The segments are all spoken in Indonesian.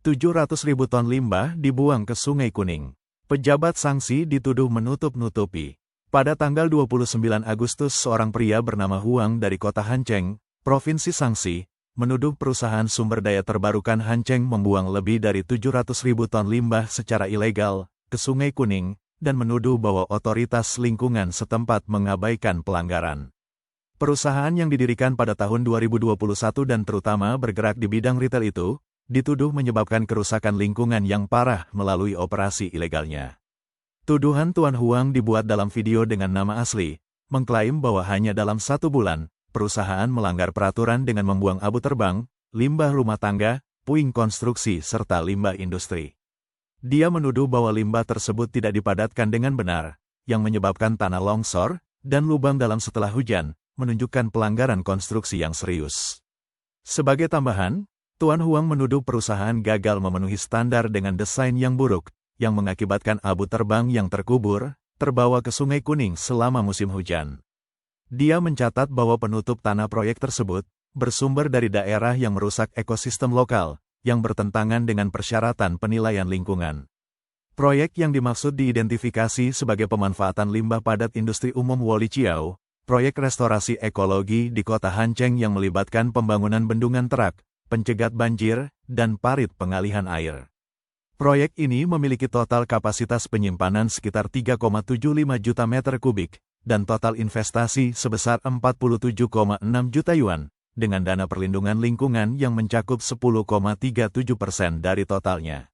700.000 ton limbah dibuang ke Sungai Kuning. Pejabat sanksi dituduh menutup-nutupi. Pada tanggal 29 Agustus seorang pria bernama Huang dari kota Hancheng, Provinsi Shaanxi, menuduh perusahaan sumber daya terbarukan Hancheng membuang lebih dari 700.000 ton limbah secara ilegal ke Sungai Kuning, dan menuduh bahwa otoritas lingkungan setempat mengabaikan pelanggaran. Perusahaan yang didirikan pada tahun 2021 dan terutama bergerak di bidang retail itu, dituduh menyebabkan kerusakan lingkungan yang parah melalui operasi ilegalnya. Tuduhan Tuan Huang dibuat dalam video dengan nama asli, mengklaim bahwa hanya dalam 1 bulan, perusahaan melanggar peraturan dengan membuang abu terbang, limbah rumah tangga, puing konstruksi serta limbah industri. Dia menuduh bahwa limbah tersebut tidak dipadatkan dengan benar, yang menyebabkan tanah longsor dan lubang dalam setelah hujan, menunjukkan pelanggaran konstruksi yang serius. Sebagai tambahan, Tuan Huang menuduh perusahaan gagal memenuhi standar dengan desain yang buruk, yang mengakibatkan abu terbang yang terkubur, terbawa ke Sungai Kuning selama musim hujan. Dia mencatat bahwa penutup tanah proyek tersebut bersumber dari daerah yang merusak ekosistem lokal, yang bertentangan dengan persyaratan penilaian lingkungan. Proyek yang dimaksud diidentifikasi sebagai pemanfaatan limbah padat industri umum Woliciao, proyek restorasi ekologi di kota Hancheng yang melibatkan pembangunan bendungan terak, pencegat banjir, dan parit pengalihan air. Proyek ini memiliki total kapasitas penyimpanan sekitar 3,75 juta meter kubik, dan total investasi sebesar 47,6 juta yuan, dengan dana perlindungan lingkungan yang mencakup 10,37% dari totalnya.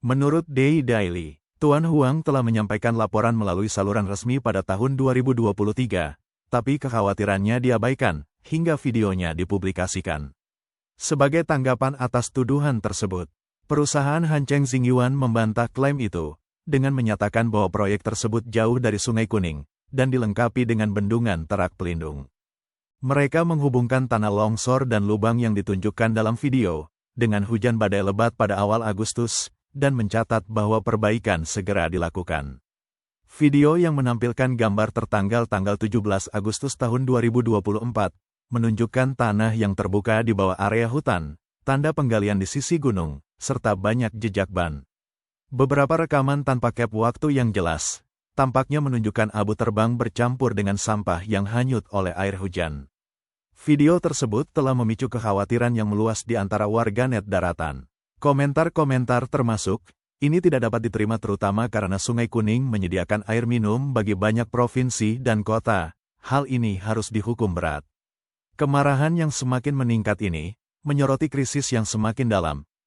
Menurut Day Daily, Tuan Huang telah menyampaikan laporan melalui saluran resmi pada tahun 2023, tapi kekhawatirannya diabaikan, hingga videonya dipublikasikan. Sebagai tanggapan atas tuduhan tersebut, perusahaan Hancheng Xingyuan membantah klaim itu, dengan menyatakan bahwa proyek tersebut jauh dari Sungai Kuning, dan dilengkapi dengan bendungan terak pelindung. Mereka menghubungkan tanah longsor dan lubang yang ditunjukkan dalam video, dengan hujan badai lebat pada awal Agustus, dan mencatat bahwa perbaikan segera dilakukan. Video yang menampilkan gambar tertanggal tanggal 17 Agustus tahun 2024, menunjukkan tanah yang terbuka di bawah area hutan, tanda penggalian di sisi gunung, serta banyak jejak ban. Beberapa rekaman tanpa cap waktu yang jelas, tampaknya menunjukkan abu terbang bercampur dengan sampah yang hanyut oleh air hujan. Video tersebut telah memicu kekhawatiran yang meluas di antara warganet daratan. Komentar-komentar termasuk, ini tidak dapat diterima terutama karena Sungai Kuning menyediakan air minum bagi banyak provinsi dan kota. Hal ini harus dihukum berat. Kemarahan yang semakin meningkat ini menyoroti krisis yang semakin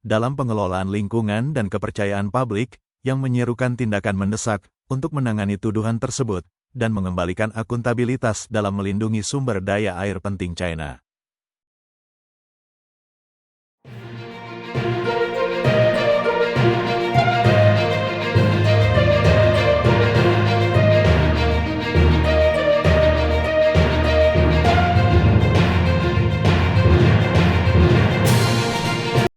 dalam pengelolaan lingkungan dan kepercayaan publik, yang menyerukan tindakan mendesak untuk menangani tuduhan tersebut dan mengembalikan akuntabilitas dalam melindungi sumber daya air penting China.